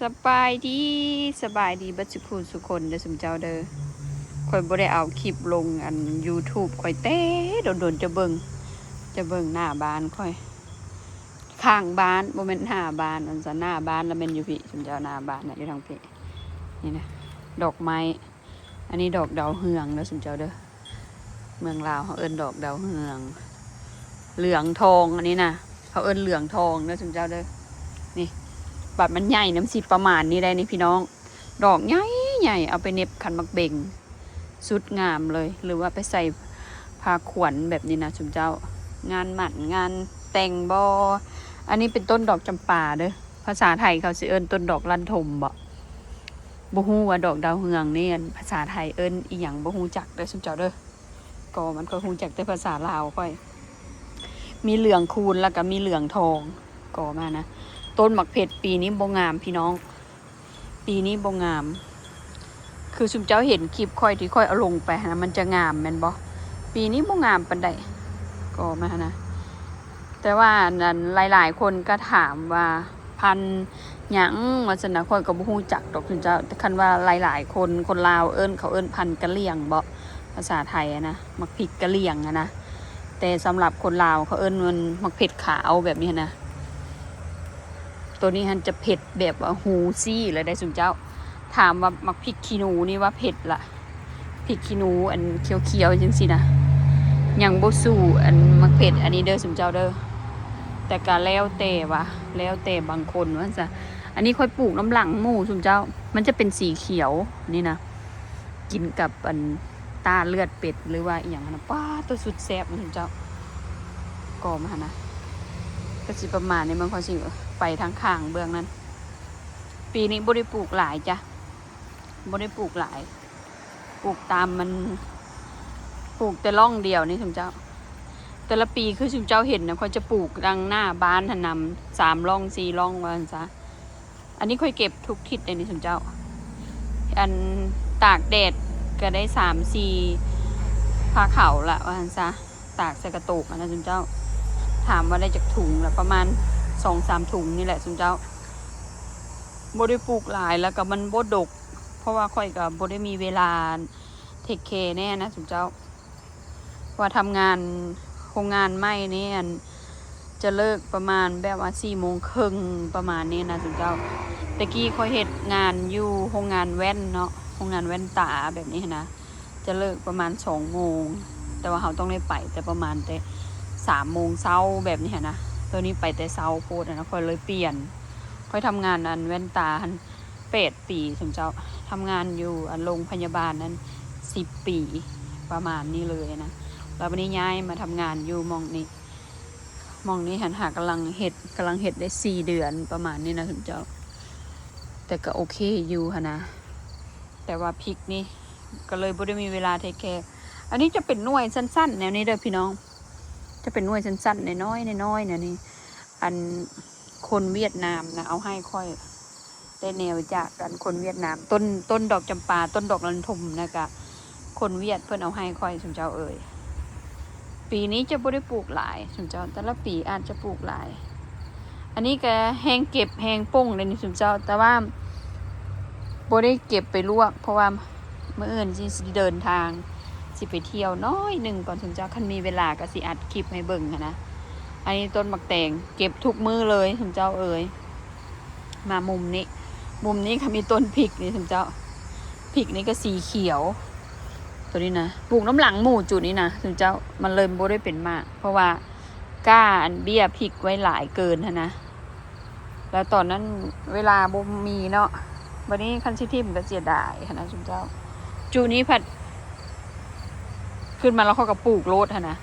สบายดีบัดสุขุสุคนเด้อสมเจ้าเด้อข่อยบ่ได้เอาคลิปลงYouTube ข่อยเต้โดนๆจะเบิ่งหน้าบ้านข่อยข้างบ้านบ่แม่นหน้าบ้านอันซะหน้าบ้านแล้วแม่นอยู่พี่สมเจ้าหน้าบ้านน่ะอยู่ทางพี่นี่นะดอกไม้อันนี้ดอกดาวเฮืองเด้อสมเจ้าเด้อเมืองลาวเขาเอิ้นดอกดาวเฮืองเหลืองทองอันนี้นะเขาเอิ้นเหลืองทองเด้อสมเจ้าเด้อนี่บัดมันใหญ่น้ำสิประมาณนี้ได้นี่พี่น้องดอกใหญ่เอาไปเน็บขันมักเบ่งสุดงามเลยหรือว่าไปใส่ผ้าขวัญแบบนี้นะสมเจ้างานหมั่นงานแต่งบออันนี้เป็นต้นดอกจำปาเด้อภาษาไทยเขาสิเอิ้นต้นดอกลันทมบ่ฮู้ว่าดอกดาวเฮืองนี่ภาษาไทยเอิ้นอีหยังบ่ฮู้จักเด้อสมเจ้าเด้อก็มันก็ฮู้จักแต่ภาษาลาวค่อยมีเหลืองคูนแล้วก็มีเหลืองทองก็มานะต้นหมักเผ็ดปีนี้บ่งามพี่น้องปีนี้บ่งามคือสุมเจ้าเห็นคลิปค่อยที่ค่อยเอาลงไปนะมันจะงามแม่นบ่ปีนี้บ่งามปานใดก็มานะแต่ว่านั้นหลายๆคนก็ถามว่าพันหยังว่าซั่นน่ะค่อยก็บ่ฮู้จักดอกสุมเจ้าแต่คันว่าหลายๆคนลาวเขาเอิ้นพันกะเหรี่ยงบ่ภาษาไทยนะมักพริกกะเหรี่ยงนะแต่สำหรับคนลาวเขาเอิ้นมันมักเผ็ดขาวแบบนี้นะตัวนี้มันจะเผ็ดแบบหูซี่เลยได้สุนเจ้าถามว่ามักพริกขี้หนูนี่ว่าเผ็ดละพริกขี้หนูอันเขียวๆจังสินะยังบ่สู้อันมักเผ็ดอันนี้เด้อสุนเจ้าเด้อแต่ก็แล้วแต่ว่าแล้วแต่บางคนว่าซะอันนี้ค่อยปลูกน้ำหลังหมู่สุนเจ้ามันจะเป็นสีเขียวนี่นะกินกับอันตาเลือดเป็ดหรือว่าอีหยังนะป้าตัวสุดแซ่บสุนเจ้าก็มานะก็สิประมาณนี้มันค่อยสิไปทางข้างเบื้องนั้นปีนี้บ่ได้ปลูกหลายจ้ะบ่ได้ปลูกหลายปลูกตามมันปลูกแต่ร่องเดียวนี่สมเจ้าแต่ละปีคือสมเจ้าเห็นนะค่อยจะปลูกดังหน้าบ้านนำ3 ร่อง4 ร่องว่าซะอันนี้ค่อยเก็บทุกทิศเลยนี่สมเจ้าอันตากแดดก็ได้3-4ผ้าขาวละว่าซะตากใส่กระตุกนะสมเจ้าถามว่าได้จากถุงละประมาณ2-3 ถุงนี่แหละสมเจ้าบ่ได้ปลูกหลายแล้วก็มันบ่ดกเพราะว่าค่อยก็บ่ได้มีเวลาเทคแคร์แน่นะสมเจ้าว่าทำงานโรงงานไม้นี่จะเลิกประมาณแบบว่า4:30ประมาณนี้นะสมเจ้าตะกี้ค่อยเฮ็ดงานอยู่โรงงานแว่นเนาะโรงงานแว่นตาแบบนี้นะจะเลิกประมาณ2:00แต่ว่าเราต้องได้ไปแต่ประมาณแต่3:00เช้าแบบนี้นะตัวนี้ไปแต่เช้าโพดนะค่อยเลยเปลี่ยนค่อยทำงานแว่นตา8 ปีสมเจ้าทำงานอยู่โรงพยาบาลนั้น10 ปีประมาณนี้เลยนะแล้ววันนี้ย้ายมาทำงานอยู่มองนี้หากำลังเฮ็ดได้4 เดือนประมาณนี้นะสมเจ้าแต่ก็โอเคอยู่นะแต่ว่าพริกนี่ก็เลยบ่ได้มีเวลาเทคแคร์อันนี้จะเป็นหน่วยสั้นๆแนวนี้เด้อพี่น้องจะเป็นหน่วยสั้นๆน้อยๆเนี่ยนี่อันคนเวียดนามนะเอาให้ค่อยได้แนวจากกันคนเวียดนามต้นดอกจำปาต้นดอกลันทมนะกะคนเวียดเพิ่นเอาให้ค่อยสมเจ้าปีนี้จะบ่ได้ปลูกหลายสมเจ้าแต่ละปีอาจจะปลูกหลายอันนี้ก็แห้งเก็บแห้งป่งเลยนี่สมเจ้าแต่ว่าบ่ได้เก็บไปลวกเพราะว่ามื้ออื่นสิเดินทางสิไปเที่ยวน้อยหนึ่งก่อนสมเจ้าคันมีเวลาก็สิอัดคลิปให้เบิ่งนะอันนี้ต้นมักแตงเก็บทุกมื้อเลยสมเจ้ามามุมนี้ค่ะมีต้นพริกนี่สมเจ้าพริกนี่ก็สีเขียวตัวนี้นะปลูกน้ำหลังหมู่จุดนี้นะสมเจ้ามันเลยบ่ได้เป็นมากเพราะว่าก้าเบี้ยพริกไว้หลายเกินนะแล้วตอนนั้นเวลาบ่มีเนาะวันนี้คันสิทิมก็เสียดายนะสมเจ้าจุนี้ผัดขึ้นมาแล้วเขาก็ปลูกโลดนะ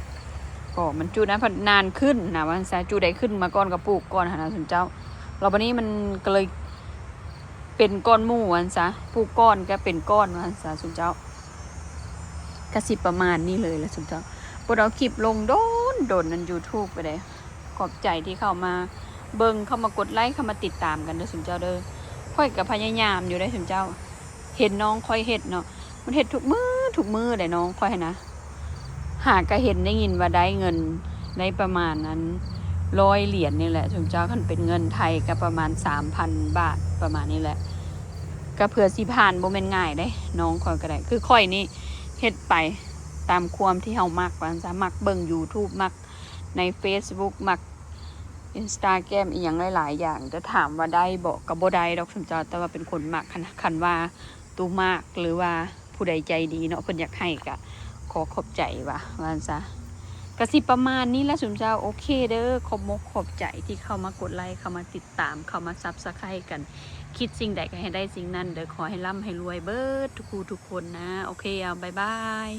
ก็มันจูนะพัฒนานขึ้นนะวันซาจูได้ขึ้นมาก่อนกับปลูกก่อนนะสมเจ้าเราวันนี้มันก็เลยเป็นก้อนหมู่วันซะปลูกก้อนก็เป็นก้อนวันซาสมเจ้ากระสิบประมาณนี้เลยละสมเจ้าพวกเราคลิปลงโดนนั่น YouTube ไปเลยขอบใจที่เข้ามาเบิ่งเข้ามากดไลค์เข้ามาติดตามกันเด้อสมเจ้าเด้อค่อยกับพยายามอยู่ได้สมเจ้าเห็นน้องค่อยเฮ็ดเนาะมันเฮ็ดทุกมือเลยน้องค่อยนะหากก็เห็นได้ยินว่าได้เงินได้ประมาณนั้น 100 เหรียญนี่แหละสมเจ้าคันเป็นเงินไทยก็ประมาณ 3,000 บาทประมาณนี้แหละก็เพื่อสิผ่านบ่แม่นง่ายเด้น้องข่อยก็ได้คือข่อยนี่เฮ็ดไปตามความที่เฮามักว่าซะมักเบิ่ง YouTube มักใน Facebook มัก Instagram อีหยังหลายๆอย่างจะถามว่าได้บ่ก็บ่ได้ดอกสมเจ้าแต่ว่าเป็นคนมักคันว่าตูมากหรือว่าผู้ใดใจดีเนาะเพิ่นอยากให้ก็ขอขอบใจว่าซะก็สิประมาณนี้แหละสมเจ้าโอเคเด้อขอบมกขอบใจที่เข้ามากดไลค์เข้ามาติดตามเข้ามาซับสไครต์กันคิดสิ่งใดก็ให้ได้สิ่งนั้นเด้อขอให้ร่ำให้รวยเบิดทุกคนนะโอเคเอาบ๊ายบาย